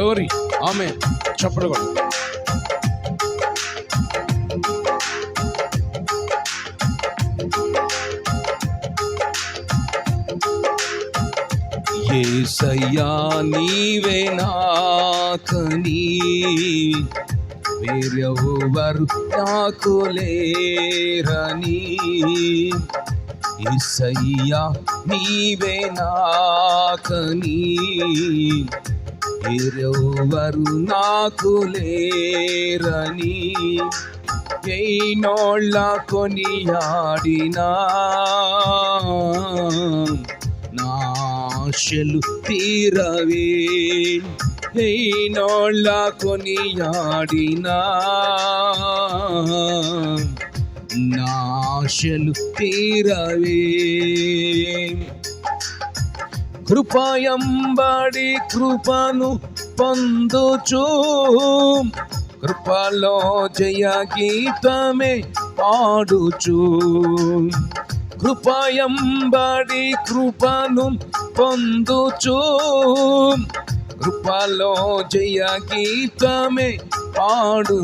Glory. ఆమేన్. చప్పట్లు కొట్టు. యేసయ్యా నీవే నాకని వేరెవరు నాకు లేరని, యేసయ్యా నీవే నాకని వేరెవరు నాకు లేరని, ఎన్నోళ్ళ కొనియాడినా నా ఆశలు తీరవే, ఎన్నోళ్ళ కొనియాడినా నా ఆశలు తీరవే. కృపయంబడి కృపను పొందుచు, కృపలో జయ గీతమే పాడుచు, కృపయంబడి కృపను పొందుచు, కృపలో జయ గీతమే పాడు,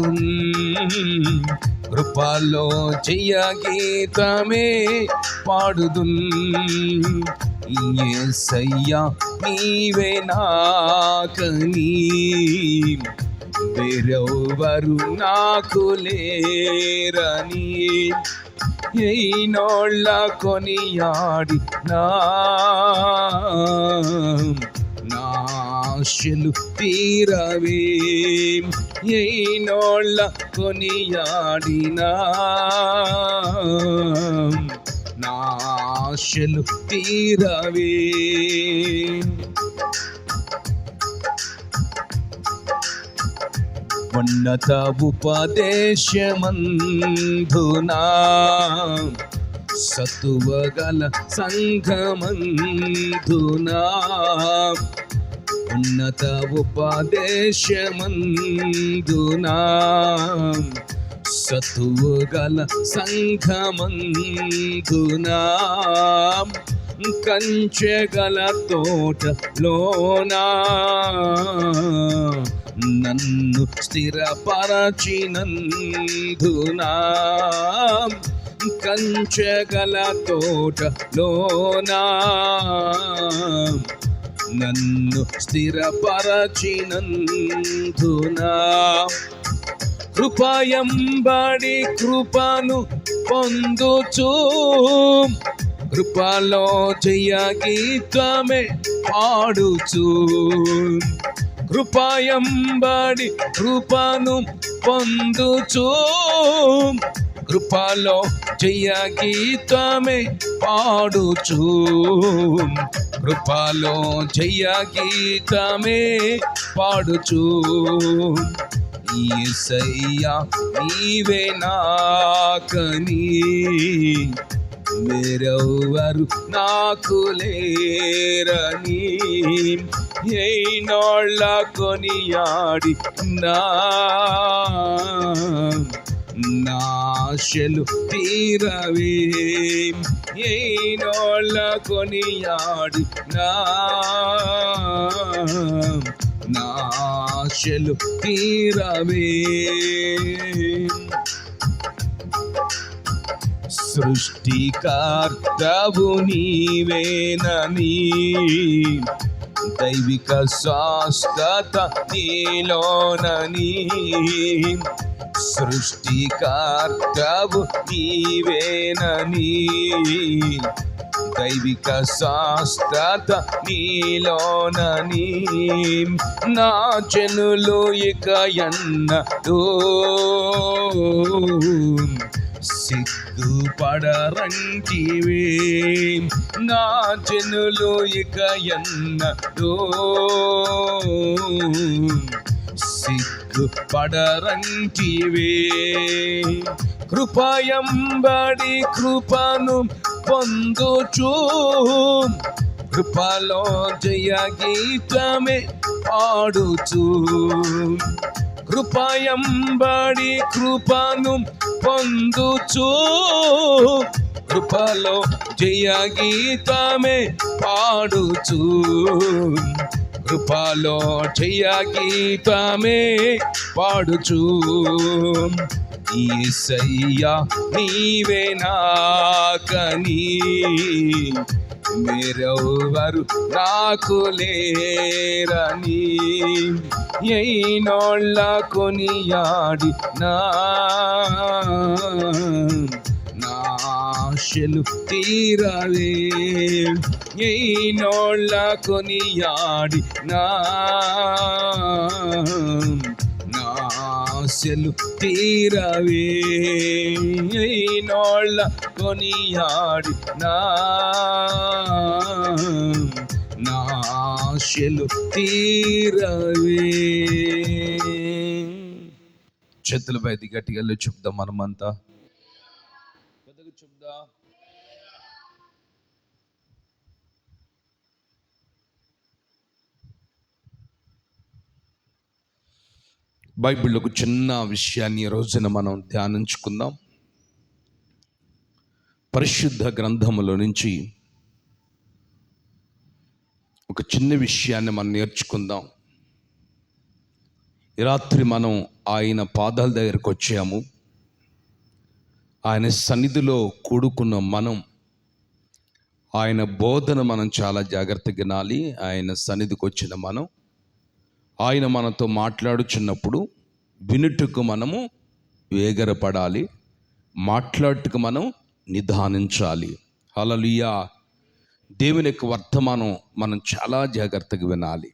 కృపలో జయ గీతమే పాడుదు. యేసయ్యా నీవే నాకని వేరెవరు నాకు లేరని, ఎన్నోళ్ళ కొనియాడి నా ఆశలు తీరవే, ఎన్నోళ్ళ కొనియాడినా నా ఆశలు తీరవే. ఉన్నత ఉపదేశమందునా సత్తువగల సంఘమందునా, ఉన్నత ఉపదేశమందునా సత్తువగల సంఘమందునా, కంచెగల తోటలోనా నన్ను స్థిరపరచినందునా, కంచెగల తోటలోనా నన్ను స్థిరపరచినందునా, కృపయంబడి కృపను పొందుచు, కృపలో జయ గీతమే పాడుచు, కృపయంబడి కృపను పొందుచు, కృపలో జయ గీతమే పాడుచు, కృపలో జయ గీతమే పాడుచు. యేసయ్యా నీవే నాకని వేరెవరు నాకు లేరని, ఎన్నోళ్ళ కొనియాడి నా ఆశలు తీరవే, ఎన్నోళ్ళ కొనియాడి నా ఆశలు తీరవే. సృష్టికర్తవు నీవేనని, దైవిక స్వస్థత నీలోనని, సృష్టికర్తవు నీవేనని, దైవిక స్వస్థత నీలోనని, నా జనులు ఇక ఎన్నడూ సిగ్గుపడరంటివే, నా జనులు ఇక ఎన్నడూ సిగ్గుపడరంటివే, కృపయంబడి కృపను పొందుచు, కృపలో జయ గీతమే పాడుచు, కృపయంబడి కృపను పొందుచు, కృపలో జయ గీతమే పాడుచు, కృపలో జయ గీతమే పాడుచు యేసయ్యా నీవే నాకని మీరెవ్వరు నాకు లేరని ఎన్నోళ్ళ కొనియాడి నా ఆశలు తీరవే ఎన్నోళ్ళ కొనియాడి నా ఆశలు తీరవే ఎన్నోళ్ళ కొనియాడి నా ఆశలు తీరవే. చేతులపై గట్టిగా చెప్దాం మనమంతా, పెద్దగా చెప్దాం. బైబిల్లో ఒక చిన్న విషయాన్ని ఈ రోజున మనం ధ్యానించుకుందాం. పరిశుద్ధ గ్రంథములో నుంచి ఒక చిన్న విషయాన్ని మనం నేర్చుకుందాం. ఈ రాత్రి మనం ఆయన పాదాల దగ్గరకు వచ్చాము. ఆయన సన్నిధిలో కూడుకున్న మనం ఆయన బోధన మనం చాలా జాగ్రత్తగా వినాలి. ఆయన సన్నిధికి వచ్చిన మనం ఆయన మనతో మాట్లాడుచున్నప్పుడు వినుటకు మనము వేగరపడాలి, మాట్లాడుటకు మనం నిదానించాలి. హల్లెలూయా. దేవుని యొక్క వర్తమానం మనం చాలా జాగ్రత్తగా వినాలి.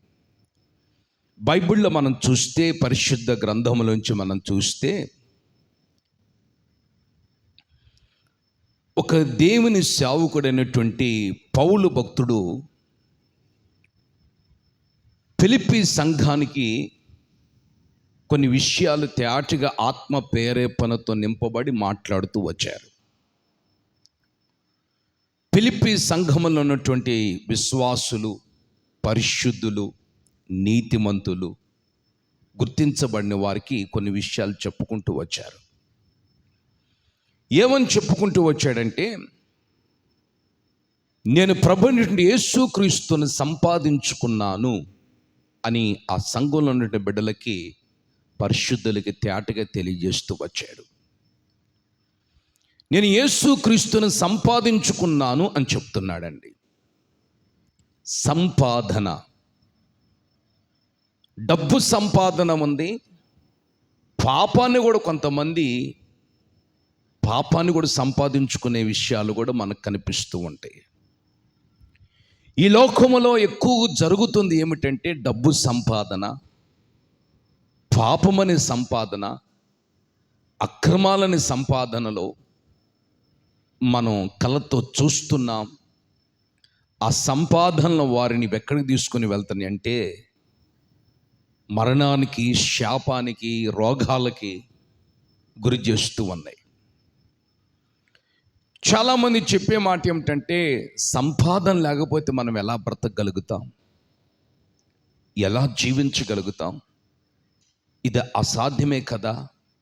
బైబిల్లో మనం చూస్తే, పరిశుద్ధ గ్రంథంలోంచి మనం చూస్తే, ఒక దేవుని సేవకుడైనటువంటి పౌలు భక్తుడు ఫిలిప్పీ సంఘానికి కొన్ని విషయాలు తేటగా ఆత్మ ప్రేరేపణతో నింపబడి మాట్లాడుతూ వచ్చారు. ఫిలిప్పీ సంఘములో ఉన్నటువంటి విశ్వాసులు, పరిశుద్ధులు, నీతిమంతులు, గుర్తించబడిన వారికి కొన్ని విషయాలు చెప్పుకుంటూ వచ్చారు. ఏమని చెప్పుకుంటూ వచ్చాడంటే, నేను ప్రభువైన యేసుక్రీస్తుని సంపాదించుకున్నాను అని ఆ సంఘంలో ఉన్న బిడ్డలకి, పరిశుద్ధులకి తేటగా తెలియజేస్తూ వచ్చాడు. నేను యేసుక్రీస్తుని సంపాదించుకున్నాను అని చెప్తున్నాడండి. సంపాదన, డబ్బు సంపాదన ఉంది. పాపాన్ని కూడా కొంతమంది సంపాదించుకునే విషయాలు కూడా మనకు కనిపిస్తూ ఉంటాయి. ఈ లోకములో ఎక్కువ జరుగుతుంది ఏమిటంటే, డబ్బు సంపాదన, పాపమని సంపాదన, అక్రమాలని సంపాదనలో మనం కళ్ళతో చూస్తున్నాం. ఆ సంపాదనలు వారిని ఎక్కడికి తీసుకుని వెళ్తాయి అంటే, మరణానికి, శాపానికి, రోగాలకి గురి చేస్తూ ఉన్నాయి. చాలామంది చెప్పే మాట ఏమిటంటే, సంపాదన లేకపోతే మనం ఎలా బ్రతకగలుగుతాం, ఎలా జీవించగలుగుతాం, ఇది అసాధ్యమే కదా,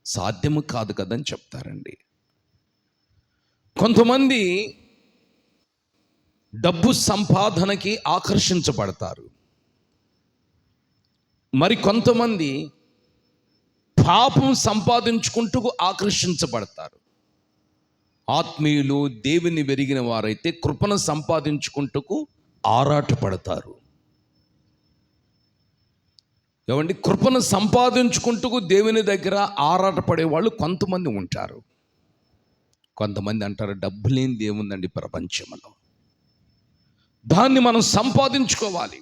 సాధ్యము కాదు కదా అని చెప్తారండి. కొంతమంది డబ్బు సంపాదనకి ఆకర్షించబడతారు. మరి కొంతమంది పాపం సంపాదించుకుంటూ ఆకర్షించబడతారు. ఆత్మీయులు, దేవుని వెరిగిన వారైతే కృపను సంపాదించుకుంటూ ఆరాటపడతారు. ఏమండి, కృపను సంపాదించుకుంటూ దేవుని దగ్గర ఆరాటపడే వాళ్ళు కొంతమంది ఉంటారు. కొంతమంది అంటారు, డబ్బు లేనిది ఏముందండి ప్రపంచంలో, దాన్ని మనం సంపాదించుకోవాలి,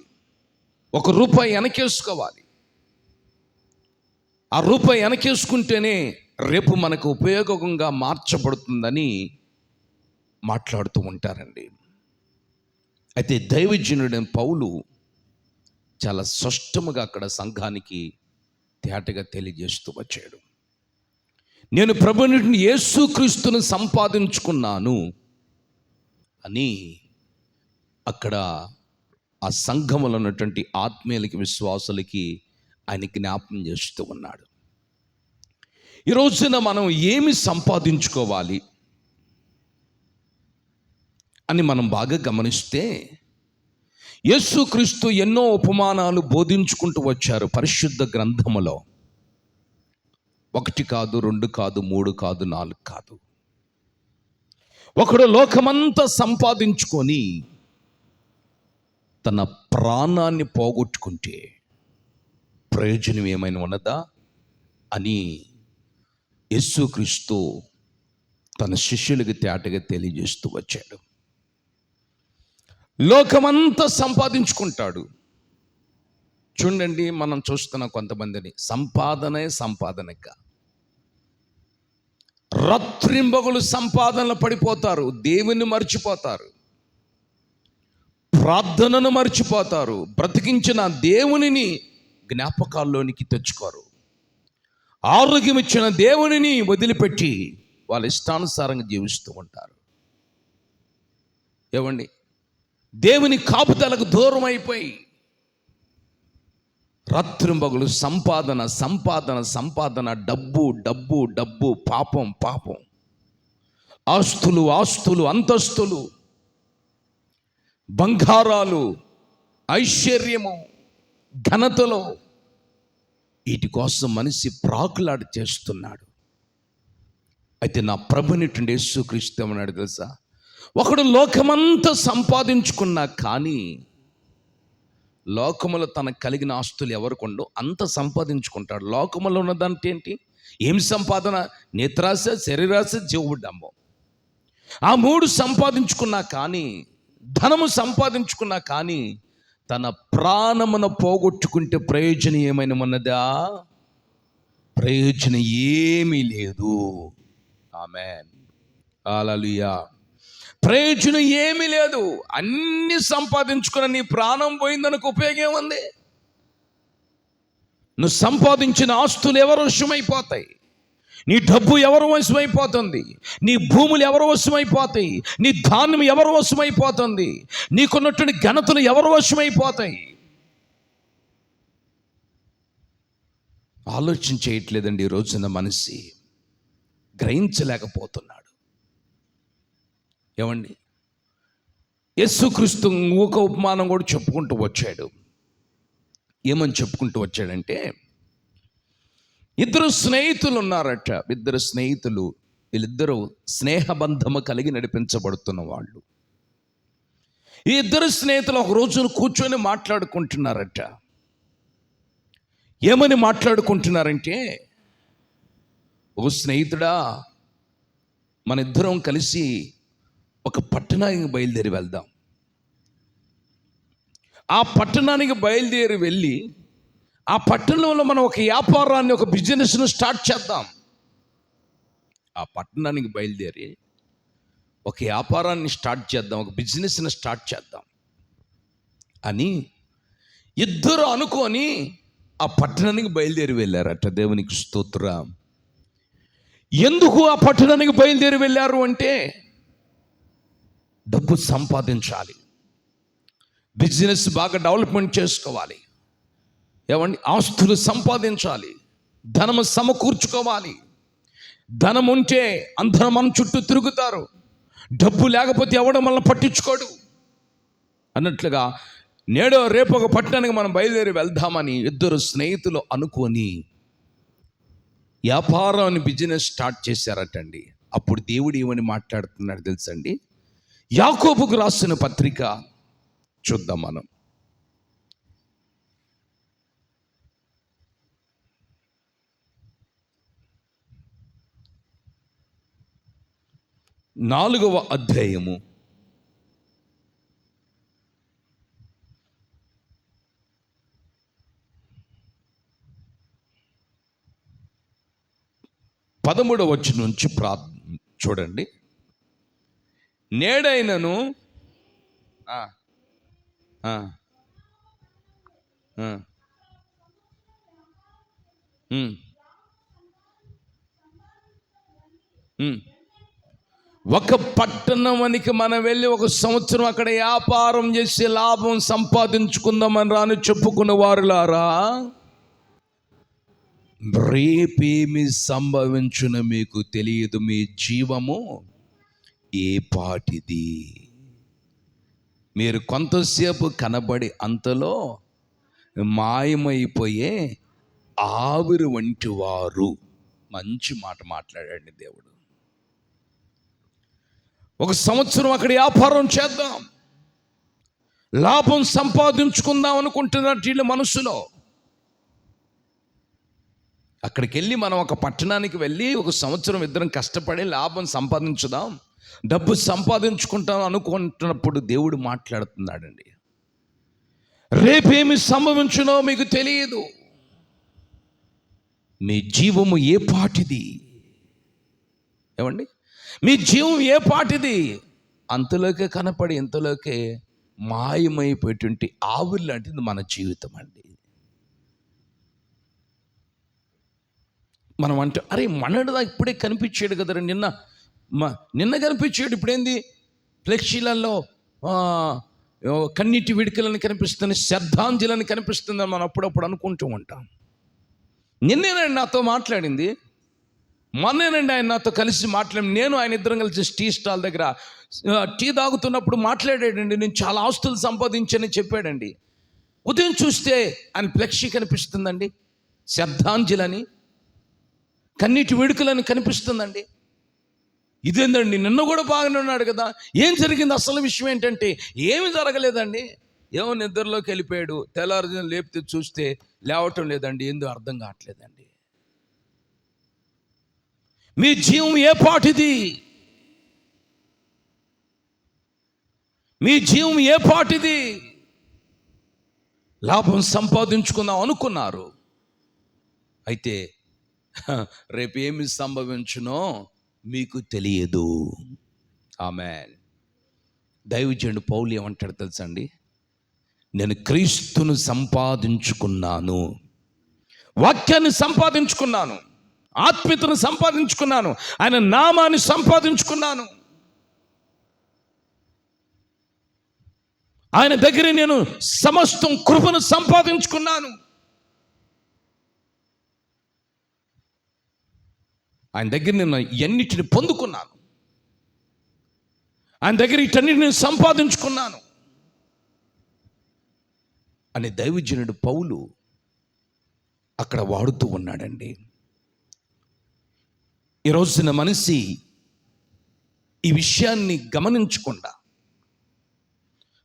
₹1 వెనకేసుకోవాలి. ఆ రూపాయి వెనకేసుకుంటేనే రేపు మనకు ఉపయోగంగా మార్చబడుతుందని మాట్లాడుతూ ఉంటారండి. అయితే దైవజనుడైన పౌలు చాలా స్పష్టముగా అక్కడ సంఘానికి తేటగా తెలియజేస్తూ వచ్చాడు. నేను ప్రభువుని యేసుక్రీస్తును సంపాదించుకున్నాను అని అక్కడ ఆ సంఘములో ఉన్నటువంటి ఆత్మీయులకి, విశ్వాసులకి ఆయన జ్ఞాపకం చేస్తూ ఉన్నాడు. ఈ రోజున మనం ఏమి సంపాదించుకోవాలి అని మనం బాగా గమనిస్తే, యేసుక్రీస్తు ఎన్నో ఉపమానాలు బోధించుకుంటూ వచ్చారు పరిశుద్ధ గ్రంథములో. 1 కాదు, 2 కాదు, 3 కాదు, 4 కాదు. ఒకడు లోకమంతా సంపాదించుకొని తన ప్రాణాన్ని పోగొట్టుకుంటే ప్రయోజనం ఏమైనా ఉన్నదా అని యేసుక్రీస్తు తన శిష్యులకి తేటగా తెలియజేస్తూ వచ్చాడు. లోకమంతా సంపాదించుకుంటాడు. చూడండి, మనం చూస్తున్న కొంతమందిని సంపాదనక రాత్రింబగలు సంపాదనలు పడిపోతారు, దేవుని మర్చిపోతారు, ప్రార్థనను మర్చిపోతారు, బ్రతికించిన దేవునిని జ్ఞాపకాల్లోనికి తెచ్చుకోరు, ఆరోగ్యం ఇచ్చిన దేవునిని వదిలిపెట్టి వాళ్ళ ఇష్టానుసారంగా జీవిస్తూ ఉంటారు. ఏమండి, దేవుని కాపుదలకు దూరం అయిపోయి రాత్రింబగలు సంపాదన, డబ్బు, పాపం, ఆస్తులు, అంతస్తులు, బంగారాలు, ఐశ్వర్యము, ఘనతలో, వీటి కోసం మనిషి ప్రాకులాడి చేస్తున్నాడు. అయితే నా ప్రభునిటువంటి యేసుక్రీస్తు ఏమన్నాడు తెలుసా? ఒకడు లోకమంతా సంపాదించుకున్నా కానీ లోకములో తనకు కలిగిన ఆస్తులు ఎవరికి ఉండో అంత సంపాదించుకుంటాడు. లోకములో ఉన్నదంటే ఏంటి? ఏం సంపాదన? నేత్రాశ, శరీరాశ, జీవడమ్మం. ఆ 3 సంపాదించుకున్నా కానీ, ధనము సంపాదించుకున్నా కానీ తన ప్రాణమును పోగొట్టుకుంటే ప్రయోజనం ఏమైనా ఉన్నదా? ప్రయోజనం ఏమీ లేదు. ఆమేన్, హల్లెలూయా. ప్రయోజనం ఏమీ లేదు. అన్ని సంపాదించుకున్న నీ ప్రాణం పోయిందనకు ఉపయోగం ఉంది? నువ్వు సంపాదించిన ఆస్తులు ఎవరు వశమైపోతాయి, నీ డబ్బు ఎవరు వశమైపోతుంది, నీ భూములు ఎవరు వశమైపోతాయి, నీ ధాన్యం ఎవరు వశమైపోతుంది, నీకున్నటువంటి ఘనతలు ఎవరు వశమైపోతాయి? ఆలోచన చేయట్లేదండి ఈ రోజున మనిషి, గ్రహించలేకపోతున్నాడు. ఏమండి, యేసుక్రీస్తు ఒక ఉపమానం కూడా చెప్పుకుంటూ వచ్చాడు. ఏమని చెప్పుకుంటూ వచ్చాడంటే, 2 స్నేహితులు ఉన్నారట. 2 స్నేహితులు, వీళ్ళిద్దరూ స్నేహబంధము కలిగి నడిపించబడుతున్న వాళ్ళు. ఈ 2 స్నేహితులు ఒక రోజున కూర్చొని మాట్లాడుకుంటున్నారట. ఏమని మాట్లాడుకుంటున్నారంటే, ఓ స్నేహితుడా, మన ఇద్దరం కలిసి ఒక పట్టణానికి బయలుదేరి వెళ్దాం. ఆ పట్టణానికి బయలుదేరి వెళ్ళి ఆ పట్టణంలో మనం ఒక వ్యాపారాన్ని, ఒక బిజినెస్ను స్టార్ట్ చేద్దాం. ఆ పట్టణానికి బయలుదేరి ఒక వ్యాపారాన్ని స్టార్ట్ చేద్దాం, ఒక బిజినెస్ని స్టార్ట్ చేద్దాం అని ఇద్దరు అనుకొని ఆ పట్టణానికి బయలుదేరి వెళ్ళారట. దేవునికి స్తోత్రం. ఎందుకు ఆ పట్టణానికి బయలుదేరి వెళ్ళారు అంటే, డబ్బు సంపాదించాలి, బిజినెస్ బాగా డెవలప్మెంట్ చేసుకోవాలి, ఏమండి, ఆస్తులు సంపాదించాలి, ధనము సమకూర్చుకోవాలి. ధనం ఉంటే అందరూ మన చుట్టూ తిరుగుతారు, డబ్బు లేకపోతే ఎవడో మనల్ని పట్టించుకోడు అన్నట్లుగా నేడో రేపు ఒక పట్టణానికి మనం బయలుదేరి వెళ్దామని 2 స్నేహితులు అనుకొని వ్యాపారాన్ని, బిజినెస్ స్టార్ట్ చేశారటండి. అప్పుడు దేవుడు ఏమని మాట్లాడుతున్నాడు తెలుసండి? యాకోబుకు రాసిన పత్రిక చూద్దాం మనం. నాలుగవ అధ్యాయము 13వ వచనం నుంచి చూడండి. నేడైనను ఒక పట్టణానికి మనం వెళ్ళి 1 సంవత్సరం అక్కడ వ్యాపారం చేసి లాభం సంపాదించుకుందామని రాని చెప్పుకున్న వారులారా, రేపేమి సంభవించున మీకు తెలియదు, మీ జీవము ఏ పాటిది. మీరు కొంతసేపు కనబడి అంతలో మాయమైపోయే ఆవిరి వంటి వారు. మంచి మాట మాట్లాడండి దేవుడు. ఒక సంవత్సరం అక్కడ వ్యాపారం చేద్దాం, లాభం సంపాదించుకుందాం అనుకుంటున్నట్టు వీళ్ళ మనసులో. అక్కడికి వెళ్ళి మనం ఒక పట్టణానికి వెళ్ళి ఒక సంవత్సరం ఇద్దరం కష్టపడి లాభం సంపాదించుదాం, డబ్బు సంపాదించుకుంటాం అనుకుంటున్నప్పుడు దేవుడు మాట్లాడుతున్నాడండి. రేపేమి సంభవించునో మీకు తెలియదు. మీ జీవము ఏ పాటిది? ఏమండి, మీ జీవం ఏ పాటిది? అంతలోకే కనపడి ఇంతలోకే మాయమైపోయేటువంటి ఆవిరి లాంటిది మన జీవితం అండి. మనం అంటే అరే మనడుదా ఇప్పుడే కనిపించాడు కదరా, నిన్న కనిపించాడు, ఇప్పుడేంది ఫ్లెక్సీలలో కన్నీటి విడికలని కనిపిస్తుంది, శ్రద్ధాంజలని కనిపిస్తుందని మనం అప్పుడప్పుడు అనుకుంటూ ఉంటాం. నిన్నేనండి నాతో మాట్లాడింది, మొన్నేనండి ఆయన నాతో కలిసి నేను ఆయన ఇద్దరం కలిసి టీ స్టాల్ దగ్గర టీ తాగుతున్నప్పుడు మాట్లాడాడండి. నేను చాలా ఆస్తులు సంపాదించని చెప్పాడండి. ఉదయం చూస్తే ఆయన ఫ్లెక్సీ కనిపిస్తుందండి, శ్రద్ధాంజలని కన్నీటి వేడుకలని కనిపిస్తుందండి. ఇదేందండి, నిన్న కూడా బాగానే ఉన్నాడు కదా, ఏం జరిగింది? అసలు విషయం ఏంటంటే ఏమి జరగలేదండి. ఏమో నిద్రలోకి వెళ్ళిపోయాడు, తెల్లారుజామున లేపితే చూస్తే లేవటం లేదండి. ఏందో అర్థం కావట్లేదండి. మీ జీవం ఏ పాటిది? మీ జీవం ఏ పాటిది? లాభం సంపాదించుకుందాం అనుకున్నారు, అయితే రేపు ఏమి సంభవించునో మీకు తెలియదు. ఆమేన్. దైవజనుడు పౌలు ఏమంటాడు తెలుసా అండి? నేను క్రీస్తును సంపాదించుకున్నాను, వాక్యాన్ని సంపాదించుకున్నాను, ఆత్మీయతను సంపాదించుకున్నాను, ఆయన నామాన్ని సంపాదించుకున్నాను. ఆయన దగ్గర నేను సమస్తం కృపను సంపాదించుకున్నాను. ఆయన దగ్గర నేను ఎన్నిటిని పొందుకున్నాను, ఆయన దగ్గర ఇటన్నిటిని సంపాదించుకున్నాను అని దైవజనుడు పౌలు అక్కడ వాడుతూ ఉన్నాడండి. ఈరోజున మనిషి ఈ విషయాన్ని గమనించకుండా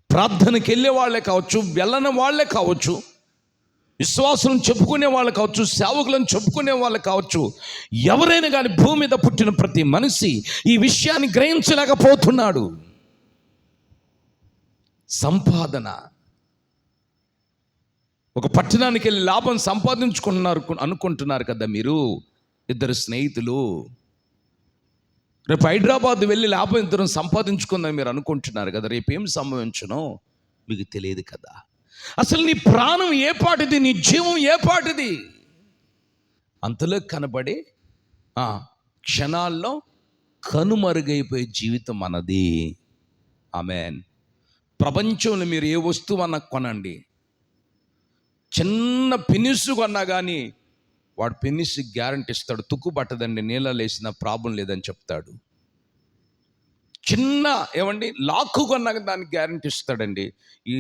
ప్రార్థనకి వెళ్ళే వాళ్ళే కావచ్చు, వెళ్ళని వాళ్ళే కావచ్చు, విశ్వాసులను చెప్పుకునే వాళ్ళు కావచ్చు, సేవకులను చెప్పుకునే వాళ్ళు కావచ్చు, ఎవరైనా కానీ భూమి మీద పుట్టిన ప్రతి మనిషి ఈ విషయాన్ని గ్రహించలేకపోతున్నాడు. సంపాదన, ఒక పట్టణానికి వెళ్ళి లాభం అనుకుంటున్నారు కదా మీరు, ఇద్దరు స్నేహితులు. రేపు హైదరాబాద్ వెళ్ళి లాభం ఇద్దరం సంపాదించుకుందాం మీరు అనుకుంటున్నారు కదా, రేపు ఏం సంభవించునో మీకు తెలియదు కదా. అసలు నీ ప్రాణం ఏ పాటిది, నీ జీవం ఏ పాటిది? అంతలో కనబడి క్షణాల్లో కనుమరుగైపోయే జీవితం అన్నది. ఆమేన్. ప్రపంచంలో మీరు ఏ వస్తువు అన్నా కొనండి, చిన్న పినిసు కొన్నా కానీ వాడు పెన్నిసి గ్యారంటీ ఇస్తాడు, తుక్కు పట్టదండి, నీళ్ళలో వేసిన ప్రాబ్లం లేదని చెప్తాడు. చిన్న లాక్కు కొన్నా దానికి గ్యారంటీ ఇస్తాడండి, ఈ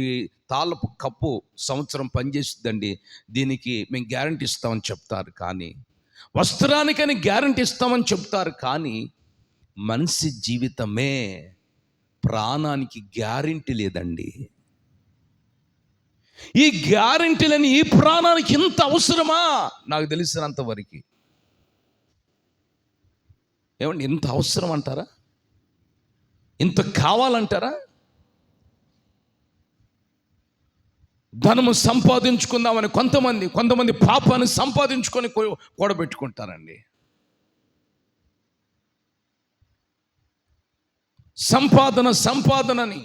తాళపు కప్పు సంవత్సరం పనిచేస్తుందండి, దీనికి మేము గ్యారంటీ ఇస్తామని చెప్తారు. కానీ వస్త్రానికని గ్యారంటీ ఇస్తామని చెప్తారు, కానీ మనిషి జీవితమే, ప్రాణానికి గ్యారంటీ లేదండి. ఈ గ్యారంటీలని ఈ ప్రాణానికి ఇంత అవసరమా? నాకు తెలిసినంత వరకు ఇంత అవసరం అంటారా? ఇంత కావాలంటారా? ధనము సంపాదించుకుందామని కొంతమంది పాపాన్ని సంపాదించుకొని కూడబెట్టుకుంటారండి. సంపాదనని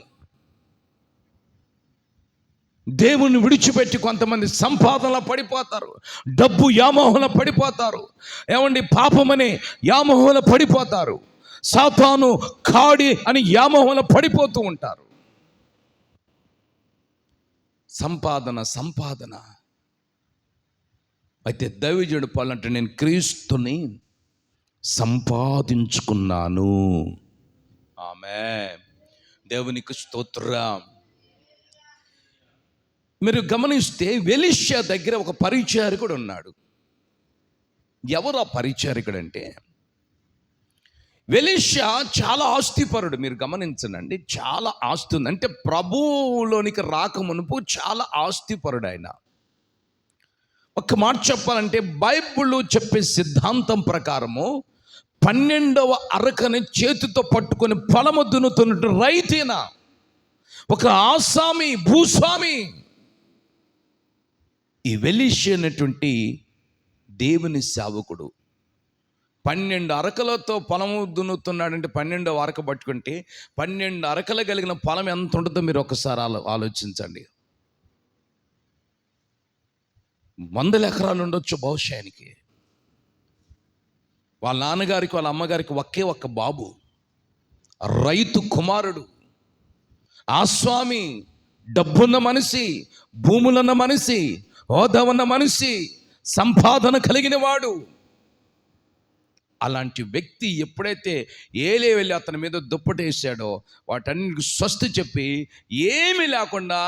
దేవుణ్ణి విడిచిపెట్టి కొంతమంది సంపాదనలో పడిపోతారు, డబ్బు వ్యామోహంలో పడిపోతారు, పాపమనే వ్యామోహంలో పడిపోతారు, సాతాను కాడి అని వ్యామోహంలో పడిపోతూ ఉంటారు. సంపాదన అయితే దైవజనుడు పాలంటే నేను క్రీస్తుని సంపాదించుకున్నాను. ఆమేన్. దేవునికి స్తోత్రం. మీరు గమనిస్తే ఎలీషా దగ్గర ఒక పరిచారకుడు ఉన్నాడు. ఎవరు ఆ పరిచారకుడు అంటే, ఎలీషా చాలా ఆస్తిపరుడు. మీరు గమనించండి, చాలా ఆస్తి ఉంది. అంటే ప్రభువులోనికి రాకమునుపు చాలా ఆస్తిపరుడు ఆయన. ఒక్క మాట చెప్పాలంటే, బైబిల్ చెప్పే సిద్ధాంతం ప్రకారము 12వ అరకని చేతితో పట్టుకొని పొలము దున్నుతున్నట్టు రైతేనా, ఒక ఆసామి, భూస్వామి. ఈ ఎలీషా అనేటువంటి దేవుని సేవకుడు 12 అరకలతో పొలము దున్నుతున్నాడంటే, 12వ అరక పట్టుకుంటే 12 అరకలు కలిగిన పొలం ఎంత ఉంటుందో మీరు ఒకసారి ఆలోచించండి. 100 ఎకరాలు ఉండొచ్చు బహుశా ఆయనకి. వాళ్ళ నాన్నగారికి వాళ్ళ అమ్మగారికి ఒక్క బాబు, రైతు కుమారుడు, ఆస్వామి, డబ్బున్న మనిషి, భూములున్న మనిషి, హోదా ఉన్న మనిషి, సంపాదన కలిగిన వాడు. అలాంటి వ్యక్తి ఎప్పుడైతే ఏలే వెళ్ళి అతని మీద దుప్పటేసాడో, వాటన్నిటికి స్వస్తి చెప్పి ఏమీ లేకుండా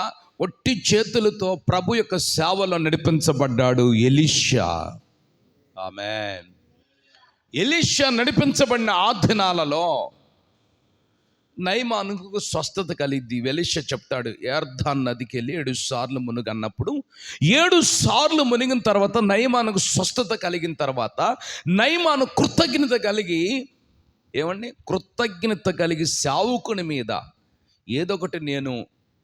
ఒట్టి చేతులతో ప్రభు యొక్క సేవలో నడిపించబడ్డాడు ఎలీషా. ఆమేన్. ఎలీషా నడిపించబడిన ఆ దినాలలో నయమానుకు స్వస్థత కలిగింది. ఎలీషా చెప్తాడు, యొర్దాను నదికి వెళ్ళి 7 సార్లు మునుగన్నప్పుడు 7 సార్లు మునిగిన తర్వాత నయమానుకు స్వస్థత కలిగిన తర్వాత నయమాను కృతజ్ఞత కలిగి, ఏమండి, కృతజ్ఞత కలిగి సేవకుని మీద ఏదో ఒకటి నేను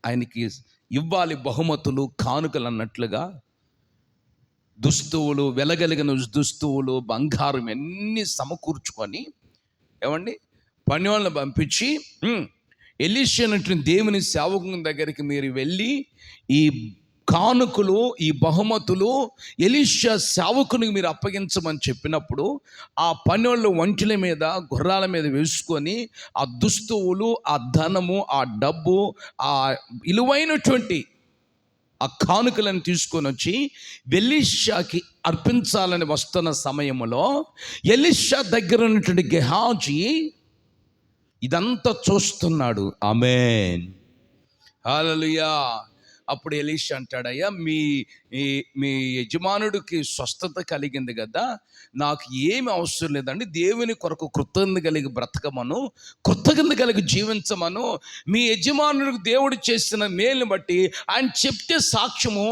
ఆయనకి ఇవ్వాలి, బహుమతులు, కానుకలు అన్నట్లుగా దుస్తువులు, వెలగలిగిన దుస్తువులు, బంగారం అన్నీ సమకూర్చుకొని, ఏమండి, పని వాళ్ళని పంపించి ఎలీషా అనేటువంటి దేవుని సేవకుని దగ్గరికి మీరు వెళ్ళి ఈ కానుకలు, ఈ బహుమతులు ఎలీషా సేవకునికి మీరు అప్పగించమని చెప్పినప్పుడు, ఆ పని వాళ్ళు ఒంటెల మీద, గుర్రాల మీద వేసుకొని ఆ దుస్తువులు, ఆ ధనము, ఆ డబ్బు, ఆ విలువైనటువంటి ఆ కానుకలను తీసుకొని వచ్చి ఎలీషాకి అర్పించాలని వస్తున్న సమయంలో ఎలీషా దగ్గర ఉన్నటువంటి గెహాజీ ఇదంతా చూస్తున్నాడు. ఆమేన్, హల్లెలూయా. అప్పుడు ఎలీషా అంటాడయ్యా, మీ యజమానుడికి స్వస్థత కలిగింది కదా, నాకు ఏమి అవసరం లేదండి, దేవుని కొరకు కృతజ్ఞత కలిగి బ్రతకమను, కృతజ్ఞత కలిగి జీవించమను. మీ యజమానుడికి దేవుడు చేసిన మేలుని బట్టి ఆయన చెప్తే సాక్ష్యము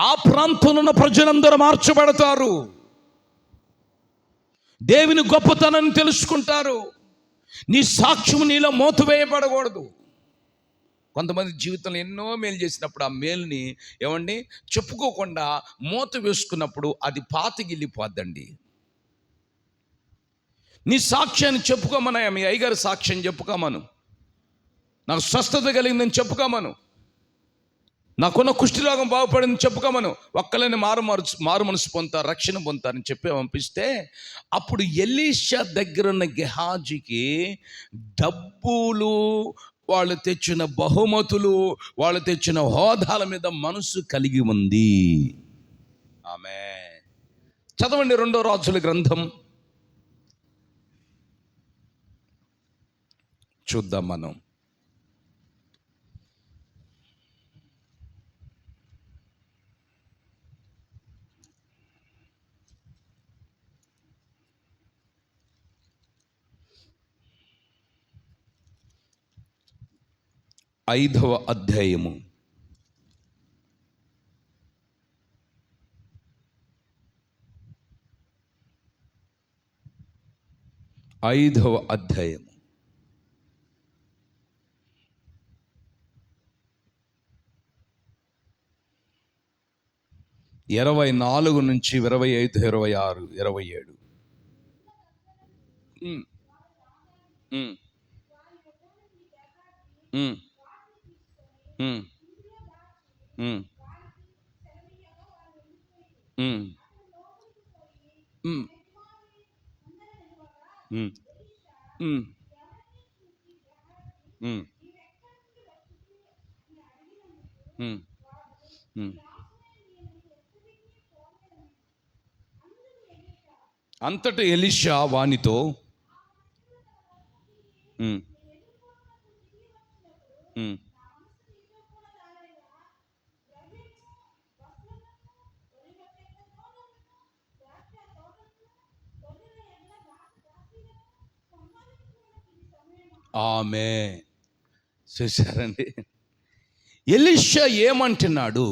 ఆ ప్రాంతంలో ఉన్న ప్రజలందరూ మార్చబడతారు, దేవుని గొప్పతనాన్ని తెలుసుకుంటారు. నీ సాక్ష్యము నీలో మోతువేయబడకూడదు. కొంతమంది జీవితంలో ఎన్నో మేలు చేసినప్పుడు ఆ మేలుని, ఏమండి, చెప్పుకోకుండా మూత వేసుకున్నప్పుడు అది పాతిగిల్లిపోద్దండి. నీ సాక్ష్యాన్ని చెప్పుకోమనయ్యా, మీ అయ్యగారి సాక్ష్యం చెప్పుకోమను, నాకు స్వస్థత కలిగిందని చెప్పుకోమను, నాకున్న కుష్ఠరోగం బాగుపడిందని చెప్పుకోమను. ఒక్కలని మారు మనసు పొందుతారు, రక్షణ పొందుతారని చెప్పి పంపిస్తే, అప్పుడు ఎలీషా దగ్గర ఉన్న గెహాజీకి డబ్బులు, వాళ్ళు తెచ్చిన బహుమతులు, వాళ్ళు తెచ్చిన హోదాల మీద మనసు కలిగి ఉంది. ఆమేన్. చదవండి 2 రాజుల గ్రంథం చూద్దాం మనం. ఐదవ అధ్యాయము 24 నుంచి 25, 26, 27. అంతటా ఎలీషా వానితో, ఆమె చూశారండి. ఎలీషా ఏమంటున్నాడు?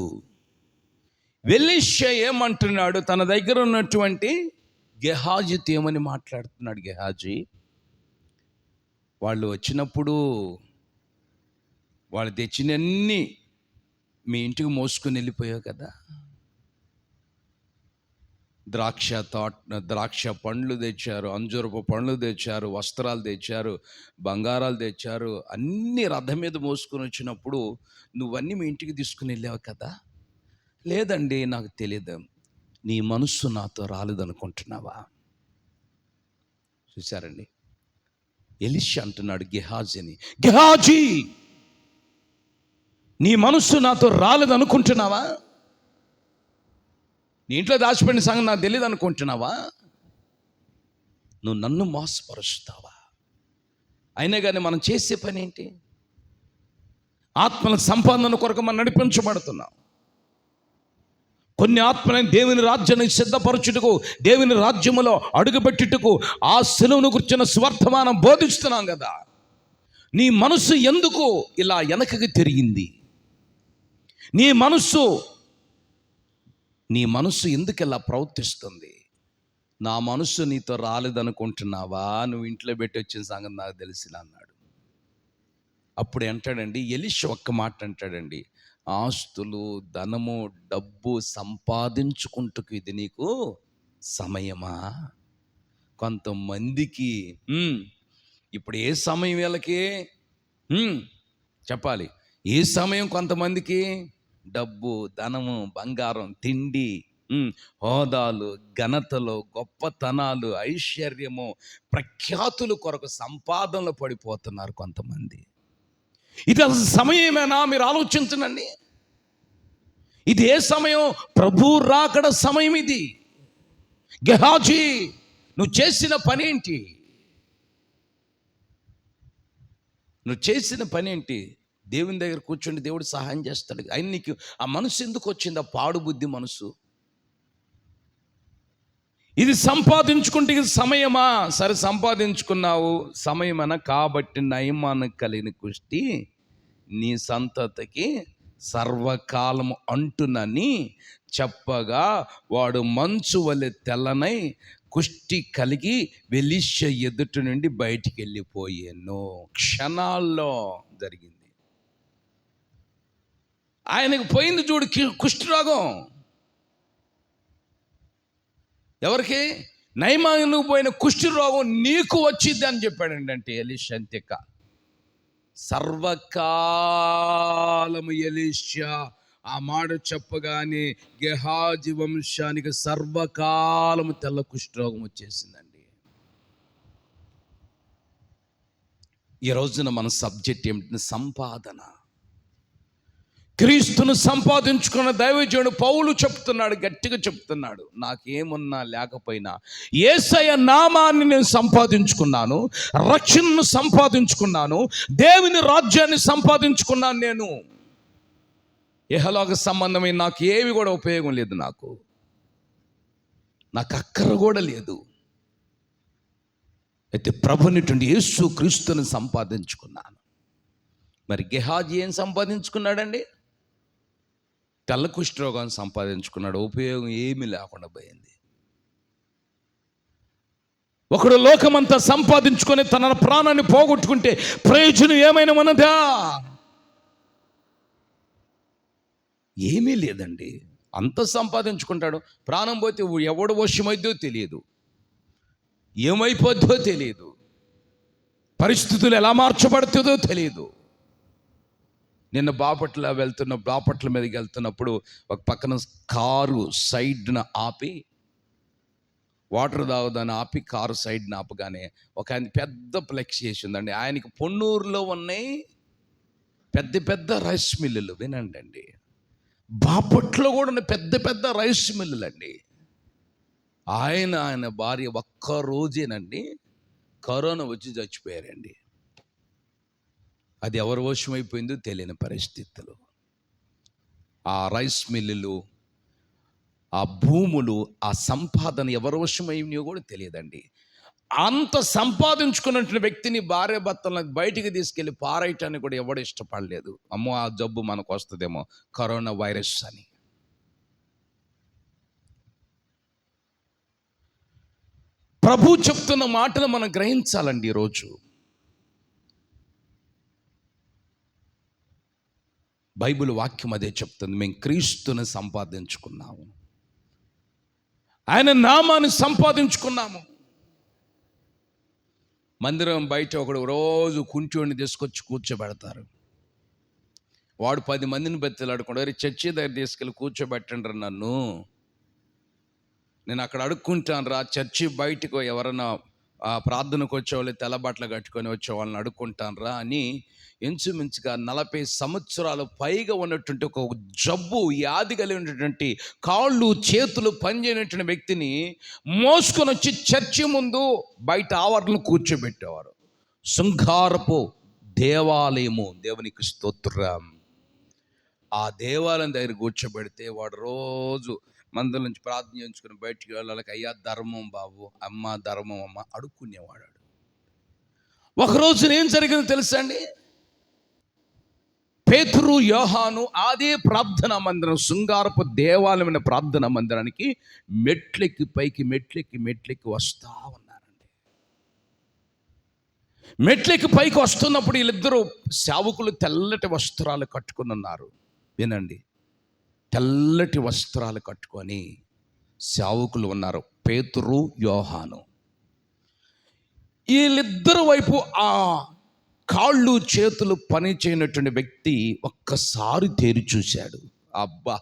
ఎలీషా ఏమంటున్నాడు? తన దగ్గర ఉన్నటువంటి గెహాజీతో ఏమని మాట్లాడుతున్నాడు? గెహాజీ, వాళ్ళు వచ్చినప్పుడు వాళ్ళు తెచ్చినన్ని మీ ఇంటికి మోసుకొని వెళ్ళిపోయావు కదా. ద్రాక్ష పండ్లు తెచ్చారు, అంజూరపు పండ్లు తెచ్చారు, వస్త్రాలు తెచ్చారు, బంగారాలు తెచ్చారు, అన్ని రథం మీద మోసుకొని వచ్చినప్పుడు నువ్వన్నీ మీ ఇంటికి తీసుకుని వెళ్ళావు కదా. లేదండి, నాకు తెలియదు. నీ మనస్సు నాతో రాలేదనుకుంటున్నావా? చూశారండి, ఎలీషా అంటున్నాడు గెహాజీని, గెహాజీ, నీ మనస్సు నాతో రాలేదనుకుంటున్నావా? నీ ఇంట్లో దాచిపెట్టిన సంగతి నాకు తెలియదు అనుకుంటున్నావా? నువ్వు నన్ను మోసపరుస్తావా? అయినా కానీ మనం చేసే పని ఏంటి? ఆత్మల సంపాదన కొరకు మనం నడిపించబడుతున్నాం. కొన్ని ఆత్మలను దేవుని రాజ్యాన్ని సిద్ధపరచుటకు, దేవుని రాజ్యములో అడుగుపెట్టుటకు ఆ సెలవును గుర్చిన స్వర్తమానం బోధిస్తున్నాం కదా. నీ మనసు ఎందుకు ఇలా వెనకకి తిరిగింది? నీ మనసు ఎందుకు ఇలా ప్రవర్తిస్తుంది? నా మనసు నీతో రాలేదనుకుంటున్నావా? నువ్వు ఇంట్లో పెట్టి వచ్చిన సంగతి నాకు తెలిసిన అన్నాడు. అప్పుడు అంటాడండి ఎలీషా, ఒక్క మాట అంటాడండి, ఆస్తులు, ధనము, డబ్బు సంపాదించుకుంటూ ఇది నీకు సమయమా? కొంతమందికి ఇప్పుడు ఏ సమయం వీళ్ళకి చెప్పాలి, ఏ సమయం కొంతమందికి డబ్బు, ధనము, బంగారం, తిండి, హోదాలు, ఘనతలు, గొప్పతనాలు, ఐశ్వర్యము, ప్రఖ్యాతులు కొరకు సంపాదనలు పడిపోతున్నారు కొంతమంది. ఇది అసలు సమయమేనా? మీరు ఆలోచించండి. ఇది ఏ సమయం? ప్రభు రాకడ సమయం ఇది. గెహాజీ, నువ్వు చేసిన పని ఏంటి? దేవుని దగ్గర కూర్చొని దేవుడు సహాయం చేస్తాడు. ఆయన నీకు ఆ మనసు ఎందుకు వచ్చింది? ఆ పాడు బుద్ధి మనసు. ఇది సంపాదించుకుంటే ఇది సమయమా? సరే, సంపాదించుకున్నావు, సమయమన కాబట్టి నయమాను కలిగిన కుష్టి నీ సంతతికి సర్వకాలము అంటునని చెప్పగా, వాడు మంచు వలె తెల్లనై కుష్టి కలిగి ఎలీషా ఎదుటి నుండి బయటికి వెళ్ళిపోయాను. క్షణాల్లో జరిగింది. ఆయనకు పోయింది చూడు కుష్ఠరోగం. ఎవరికి? నయమానుకు పోయిన కుష్ఠరోగం నీకు వచ్చింది అని చెప్పాడండి. అంటే ఎలీషా అంతేక సర్వకాలము ఎలీషా ఆ మాట చెప్పగానే గెహాజీ వంశానికి సర్వకాలము తెల్ల కుష్ఠరోగం వచ్చేసిందండి. ఈ రోజున మన సబ్జెక్ట్ ఏమిటి? సంపాదన. క్రీస్తును సంపాదించుకున్న దైవజనుడు పౌలు చెప్తున్నాడు, గట్టిగా చెప్తున్నాడు, నాకేమున్నా లేకపోయినా యేసయ్య నామాన్ని నేను సంపాదించుకున్నాను, రక్షణను సంపాదించుకున్నాను, దేవుని రాజ్యాన్ని సంపాదించుకున్నాను. నేను ఇహలోక సంబంధమైన నాకు ఏవి కూడా ఉపయోగం లేదు, నాకు అక్కర కూడా లేదు. అయితే ప్రభునిటువంటి యేసు క్రీస్తుని సంపాదించుకున్నాను. మరి గెహాజీ ఏం సంపాదించుకున్నాడండి? తెల్ల కుష్ఠరోగాన్ని సంపాదించుకున్నాడు. ఉపయోగం ఏమీ లేకుండా పోయింది. ఒకడు లోకమంతా సంపాదించుకొని తన ప్రాణాన్ని పోగొట్టుకుంటే ప్రయోజనం ఏమైనా ఉన్నదా? ఏమీ లేదండి. అంత సంపాదించుకుంటాడు, ప్రాణం పోతే ఎవడు వశమైద్దో తెలియదు, ఏమైపోద్దో తెలియదు, పరిస్థితులు ఎలా మార్చబడుతుందో తెలియదు. నిన్న బాపట్ల మీదకి వెళ్తున్నప్పుడు ఒక పక్కన కారు సైడ్న ఆపి, వాటర్ తాగుదాన్ని ఆపి, కారు సైడ్న ఆపగానే ఒక ఆయన పెద్ద ఫ్లెక్స్ చేసిందండి. ఆయనకి పొన్నూరులో ఉన్నాయి పెద్ద పెద్ద రైస్ మిల్లులు. వినండి అండి, బాపట్లో కూడా ఉన్న పెద్ద పెద్ద రైస్ మిల్లులు అండి. ఆయన భార్య ఒక్క రోజేనండి కరోనా వచ్చి చచ్చిపోయారండి. అది ఎవరి వశమైపోయిందో తెలియని పరిస్థితులు. ఆ రైస్ మిల్లులు, ఆ భూములు, ఆ సంపాదన ఎవరి వశమైనయో కూడా తెలియదండి. అంత సంపాదించుకున్నటువంటి వ్యక్తిని భార్య భర్తలను బయటికి తీసుకెళ్ళి పారేయటానికి కూడా ఎవడు ఇష్టపడలేదు. అమ్మో ఆ జబ్బు మనకు వస్తుందేమో, కరోనా వైరస్ అని. ప్రభు చెప్తున్న మాటలు మనం గ్రహించాలండి. ఈరోజు బైబిల్ వాక్యం అదే చెప్తుంది. మేము క్రీస్తుని సంపాదించుకున్నాము, ఆయన నామాన్ని సంపాదించుకున్నాము. మందిరం బయట ఒకడు రోజు కుంచోడిని తీసుకొచ్చి కూర్చోబెడతారు. వాడు 10 మందిని బెత్తలాడుకుంటారు. చర్చి దగ్గర తీసుకెళ్ళి కూర్చోబెట్టండి నేను అక్కడ అడుక్కుంటాను రా. చర్చి బయటకు ఎవరైనా ప్రార్థనకు వచ్చేవాళ్ళు తెల్ల బట్టలు కట్టుకొని వచ్చే వాళ్ళని అడుక్కుంటాను రా అని ఇంచుమించుగా 40 సంవత్సరాలు పైగా ఉన్నటువంటి ఒక జబ్బు వ్యాధి కలిగినటువంటి కాళ్ళు చేతులు పనిచేయనటువంటి వ్యక్తిని మోసుకొని వచ్చి చర్చి ముందు బయట ఆవరణలు కూర్చోబెట్టేవారు. శృంగారపు దేవాలయము, దేవునికి స్తోత్రం. ఆ దేవాలయం దగ్గర కూర్చోబెడితే వాడు రోజు మందుల నుంచి ప్రార్థన చేయించుకుని బయటికి వెళ్ళాలి. అయ్యా ధర్మం బాబు, అమ్మ ధర్మం అమ్మ అడుక్కునేవాడు. ఒకరోజు ఏం జరిగిందో తెలుసా అండి? పేతురు యోహాను అదే ప్రార్థనా మందిరం, శృంగారపు దేవాలయమైన ప్రార్థనా మందిరానికి మెట్లెక్కి పైకి మెట్లెక్కి వస్తూ ఉన్నారండి. మెట్లెక్కి పైకి వస్తున్నప్పుడు వీళ్ళిద్దరూ సేవకులు తెల్లటి వస్త్రాలు కట్టుకుని ఉన్నారు. వినండి, తెల్లటి వస్త్రాలు కట్టుకొని సేవకులు ఉన్నారు, పేతురు యోహాను. వీళ్ళిద్దరు వైపు ఆ కాళ్ళు చేతులు పని చేయనటువంటి వ్యక్తి ఒక్కసారి తేరి చూశాడు. అబ్బా,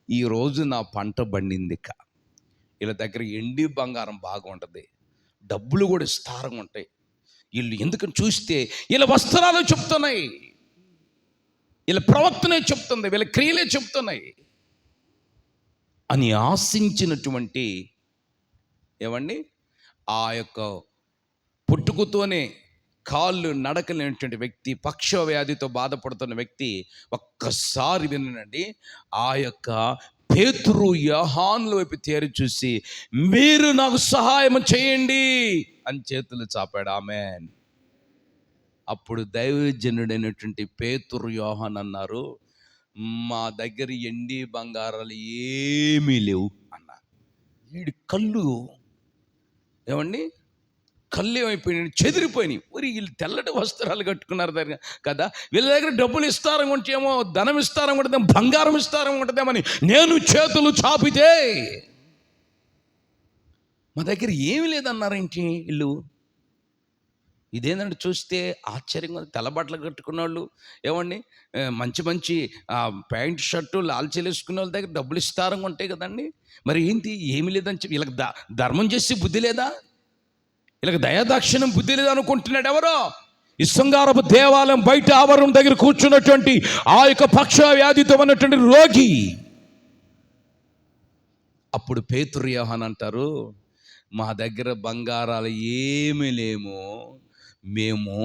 ఈరోజు నా పంట పండింది. వీళ్ళ దగ్గర ఎండి బంగారం బాగా ఉంటుంది, డబ్బులు కూడా విస్తారంగా ఉంటాయి. వీళ్ళు ఎందుకని చూస్తే వీళ్ళ వస్త్రాలు చెప్తున్నాయి, వీళ్ళ ప్రవర్తనే చెప్తుంది, వీళ్ళ క్రియలే చెప్తున్నాయి అని ఆశించినటువంటి ఏమండి ఆ యొక్క పుట్టుకతోనే కాళ్ళు నడకలేనటువంటి వ్యక్తి, పక్షవ్యాధితో బాధపడుతున్న వ్యక్తి ఒక్కసారి వినండి, ఆ యొక్క పేతురు యోహానుల వైపు తేరి చూసి మీరు నాకు సహాయం చేయండి అని చేతులు చాపాడు. ఆమేన్. అప్పుడు దైవజనుడైనటువంటి పేతురు యోహాను అన్నారు, మా దగ్గర ఎండి బంగారాలు ఏమీ లేవు అన్నారు. వీడి కళ్ళు ఏమండి, కళ్ళు ఏమైపోయినాయి, చెదిరిపోయినాయి. వీళ్ళు తెల్లటి వస్త్రాలు కట్టుకున్నారు కదా, వీళ్ళ దగ్గర డబ్బులు ఇస్తారం ఉంటేమో, ధనం ఇస్తారం ఉంటుందేమో, బంగారం ఇస్తారం ఉంటుందేమని నేను చేతులు చాపితే మా దగ్గర ఏమి లేదన్నారేంటి వీళ్ళు. ఇదేంటంటే చూస్తే ఆశ్చర్యంగా తెల్లబట్టలు కట్టుకున్న వాళ్ళు ఏమండి, మంచి మంచి ప్యాంట్ షర్టు లాల్చీలు వేసుకున్న వాళ్ళ దగ్గర డబ్బులు ఇస్తారంగా ఉంటాయి కదండి. మరి ఏంటి ఏమి లేదని చెప్పి వీళ్ళకి ధర్మం చేసి బుద్ధి లేదా, వీళ్ళకి దయాదాక్షిణ్యం బుద్ధి లేదా అనుకుంటున్నాడు ఎవరో. ఈ శృంగారపు దేవాలయం బయట ఆవరణ దగ్గర కూర్చున్నటువంటి ఆ యొక్క పక్ష వ్యాధితో ఉన్నటువంటి రోగి. అప్పుడు పేతురు యోహాను అంటారు, మా దగ్గర బంగారాలు ఏమీ లేము, మేము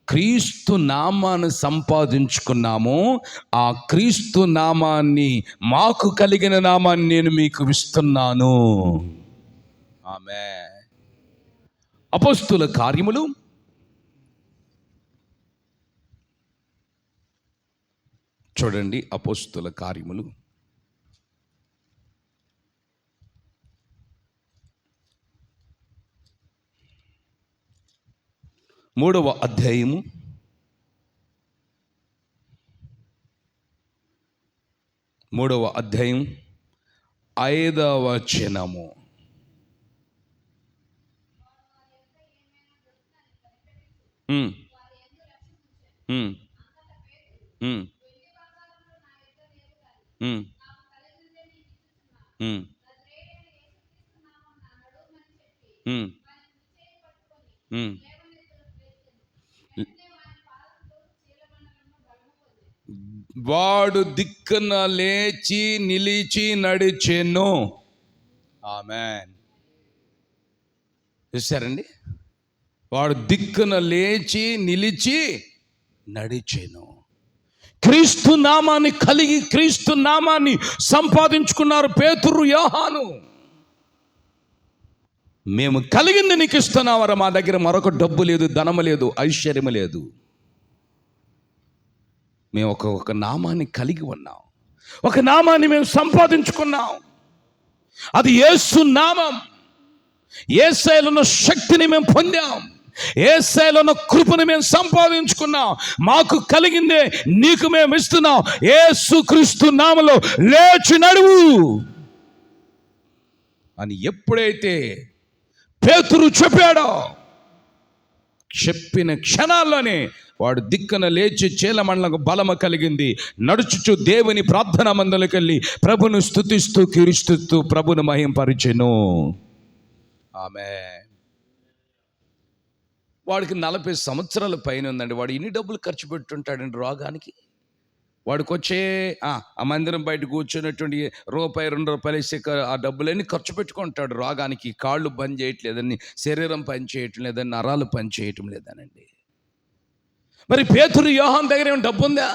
క్రీస్తు నామాన్ని సంపాదించుకున్నాము, ఆ క్రీస్తు నామాన్ని, మాకు కలిగిన నామాన్ని నేను మీకు ఇస్తున్నాను. ఆమేన్. అపోస్తుల కార్యములు 3వ అపోస్తుల కార్యములు 3వ అధ్యాయము 5వ వచనము. వాడు దిక్కున లేచి నిలిచి నడిచెను. ఆమేన్. చూసారండి, వాడు దిక్కున లేచి నిలిచి నడిచెను. క్రీస్తు నామాన్ని కలిగి క్రీస్తు నామాన్ని సంపాదించుకున్నారు పేతురు యోహాను. మేము కలిగింది నీకు ఇస్తున్నావరా, మా దగ్గర మరొక డబ్బు లేదు, ధనము లేదు, ఐశ్వర్యము లేదు. మేము ఒక నామాన్ని కలిగి ఉన్నాం, ఒక నామాన్ని మేము సంపాదించుకున్నాం. అది యేసు నామం. యేసయ్యలో ఉన్న శక్తిని మేము పొందాం, యేసయ్యలో ఉన్న కృపను మేము సంపాదించుకున్నాం. మాకు కలిగిందే నీకు మేము ఇస్తున్నాం. యేసుక్రీస్తు నామములో లేచి నడువు అని ఎప్పుడైతే పేతురు చెప్పాడో, చెప్పిన క్షణాల్లోనే వాడు దిక్కున లేచి చీలమండలకు బలము కలిగింది. నడుచుచు దేవుని ప్రార్థనా మందిరానికి వెళ్ళి ప్రభును స్తుతిస్తూ కీర్తిస్తూ ప్రభును మహింపరిచెను. ఆమేన్. వాడికి 40 సంవత్సరాల పైన ఉందండి. వాడు ఇన్ని డబ్బులు ఖర్చు పెట్టుంటాడండి రోగానికి. వాడికి వచ్చే ఆ మందిరం బయట కూర్చున్నటువంటి ₹2 వేసే ఆ డబ్బులన్నీ ఖర్చు పెట్టుకుంటాడు రోగానికి. కాళ్ళు పని చేయట్లేదని, శరీరం పని చేయటం లేదని, నరాలు పని చేయటం లేదనండి. మరి పేతురు యోహాను దగ్గర ఏమైనా డబ్బు ఉందా?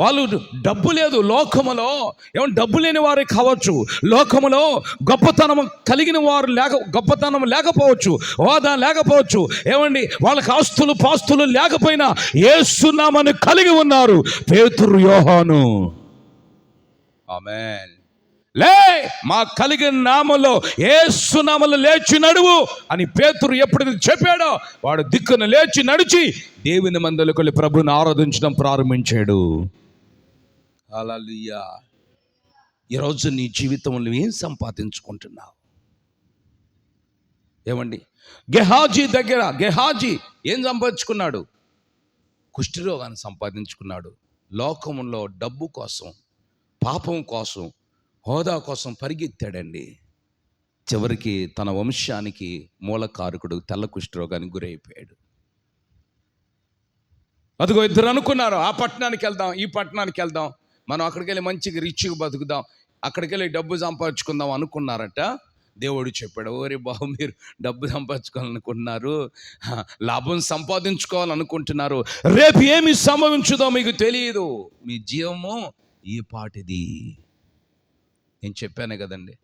వాళ్ళు డబ్బు లేదు లోకములో, ఏమన్నా డబ్బు లేని వారే కావచ్చు, లోకములో గొప్పతనం కలిగిన వారు గొప్పతనం లేకపోవచ్చు, హోదా లేకపోవచ్చు, ఏమండి వాళ్ళకి ఆస్తులు పాస్తులు లేకపోయినా యేసు నామమును కలిగి ఉన్నారు పేతురు యోహాను. ఆమేన్. లే, మా కలిగిన నామములో యేసు నామములో లేచి నడువు అని పేతురు ఎప్పుడైతే చెప్పాడో వాడు దిక్కున లేచి నడిచి దేవుని మందిరానికి వెళ్ళి ప్రభువుని ఆరాధించడం ప్రారంభించాడు. హల్లెలూయా. ఈరోజు నీ జీవితంలో ఏం సంపాదించుకుంటున్నావు? ఏమండి, గెహాజీ ఏం సంపాదించుకున్నాడు? కుష్ఠరోగాన్ని సంపాదించుకున్నాడు. లోకంలో డబ్బు కోసం, పాపం కోసం, హోదా కోసం పరిగెత్తాడండి. చివరికి తన వంశానికి మూలకారకుడు తెల్ల కుష్ఠరోగానికి గురైపోయాడు. అదిగో ఇద్దరు అనుకున్నారు, ఆ పట్టణానికి వెళ్దాం, ఈ పట్టణానికి వెళ్దాం, మనం అక్కడికి వెళ్ళి మంచిగా రిచ్గా బతుకుదాం, అక్కడికి వెళ్ళి డబ్బు సంపాదించుకుందాం అనుకున్నారట. దేవుడు చెప్పాడు, ఓరే బాబు, మీరు డబ్బు సంపాదించుకోవాలనుకుంటున్నారు, లాభం సంపాదించుకోవాలనుకుంటున్నారు, రేపు ఏమి సంభవించుదో మీకు తెలియదు, మీ జీవము ఈ పాటిది. నేను చెప్పాను కదండి,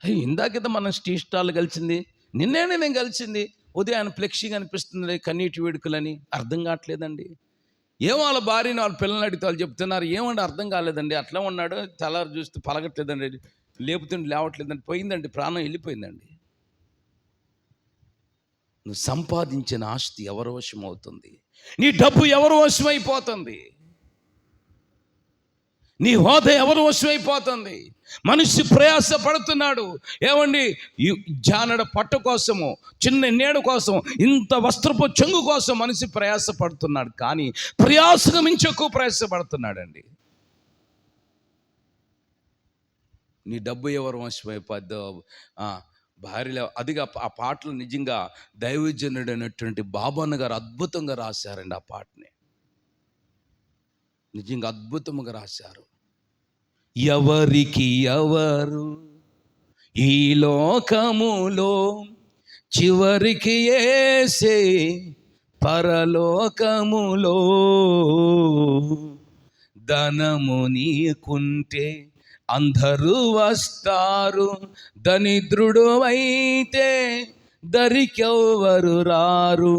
అయ్యి ఇందాకేదో మనం టీ స్టాల్ కలిసింది, నిన్నేనే నేను కలిసింది, ఉదయాన్ని ఫ్లెక్సీగా అనిపిస్తుంది కన్నీటి వేడుకలని. అర్థం కావట్లేదండి. ఏమో వాళ్ళ భార్యని వాళ్ళ పిల్లల్ని అడిగితే వాళ్ళు చెప్తున్నారు, ఏమంటే అర్థం కాలేదండి, అట్లా ఉన్నాడు, తెల్లారు చూస్తే పలగట్లేదండి, లేపుతుంటే లేవట్లేదండి, పోయిందండి, ప్రాణం వెళ్ళిపోయిందండి. నువ్వు సంపాదించిన ఆస్తి ఎవరి వశం అవుతుంది? నీ డబ్బు ఎవరి వశమైపోతుంది? నీ హోదా ఎవరు వశమైపోతుంది? మనిషి ప్రయాస పడుతున్నాడు. ఏమండి, జానడ పట్ట కోసము, చిన్న నీడ కోసం, ఇంత వస్త్రపు చెంగు కోసం మనిషి ప్రయాస పడుతున్నాడు. కానీ ప్రయాసగా మించి ఎక్కువ ప్రయాస పడుతున్నాడండి. నీ డబ్బు ఎవరు వశమైపోద్దో భార్యలో అదిగా. ఆ పాటలు నిజంగా దైవజనుడు అయినటువంటి బాబన్న గారు అద్భుతంగా రాశారండి. ఆ పాటని నిజంగా అద్భుతంగా రాశారు. ఎవరికి ఎవరు ఈ లోకములో, చివరికి యేసే పరలోకములో. ధనము నీకుంటే అందరూ వస్తారు, దరిద్రుడు అయితే దరికెవ్వరు రారు.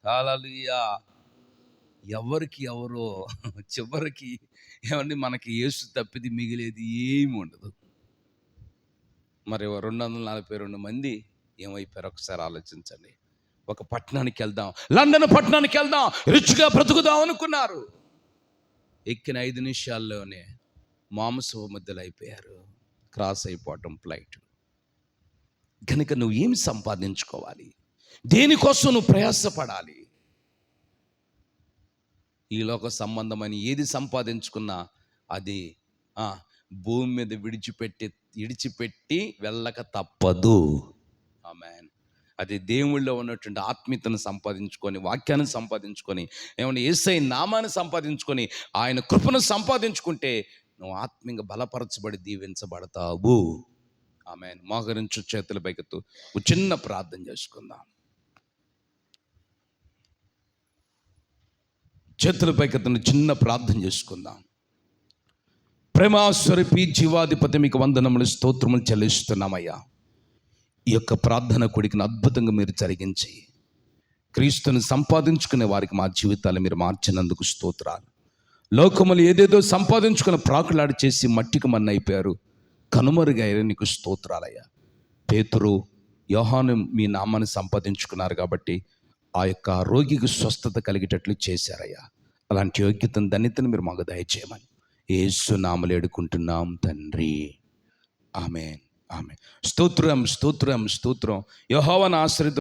హల్లెలూయా. ఎవరికి ఎవరో చివరికి ఏమండి, మనకి యేసు తప్పిది మిగిలేది ఏమి ఉండదు. మరి 242 మంది ఏమైపోయారు ఒకసారి ఆలోచించండి. ఒక పట్టణానికి వెళ్దాం, లండన్ పట్టణానికి వెళ్దాం, రిచ్గా బ్రతుకుదాం అనుకున్నారు. ఎక్కిన 5 నిమిషాల్లోనే మాంస ముద్దలు అయిపోయారు, క్రాస్ అయిపోవటం ఫ్లైట్. కనుక నువ్వు ఏమి సంపాదించుకోవాలి? దేనికోసం నువ్వు ప్రయాసపడాలి? ఈ లోక సంబంధమైన ఏది సంపాదించుకున్నా అది భూమి మీద విడిచిపెట్టి వెళ్ళక తప్పదు. ఆమేన్. అది దేవుళ్ళో ఉన్నటువంటి ఆత్మీయతను సంపాదించుకొని, వాక్యాన్ని సంపాదించుకొని, ఏమన్నా యేసయ్య నామాన్ని సంపాదించుకొని, ఆయన కృపను సంపాదించుకుంటే నువ్వు ఆత్మీయంగా బలపరచబడి దీవించబడతావు. ఆమేన్. మోకరించు, చేతుల పైకెత్తు, చిన్న ప్రార్థన చేసుకుందాం. చేతుల పైకెత్తున చిన్న ప్రార్థన చేసుకుందాం. ప్రేమాస్వరూపి జీవాధిపతి, మీకు వందనములు స్తోత్రములు చెల్లిస్తున్నామయ్యా. ఈ యొక్క ప్రార్థన కొడికిని అద్భుతంగా మీరు జరిగించి క్రీస్తుని సంపాదించుకునే వారికి మా జీవితాలు మీరు మార్చినందుకు స్తోత్రాలు. లోకములు ఏదేదో సంపాదించుకుని ప్రాకులాడి చేసి మట్టికి మన్ను అయిపోయారు, కనుమరుగయ్యారు. నీకు స్తోత్రాలయ్యా. పేతురు, యోహాను మీ నామాన్ని సంపాదించుకున్నారు కాబట్టి ఆ యొక్క రోగికి స్వస్థత కలిగేటట్లు చేశారయ్యా. అలాంటి యోగ్యతను ధన్యతను మీరు మాకు దయచేయమని యేసు నామములో వేడుకుంటున్నాం తండ్రి. ఆమేన్. ఆమేన్. స్తోత్రం స్తోత్రం స్తోత్రం. యెహోవాను ఆశ్రయిద్దాం.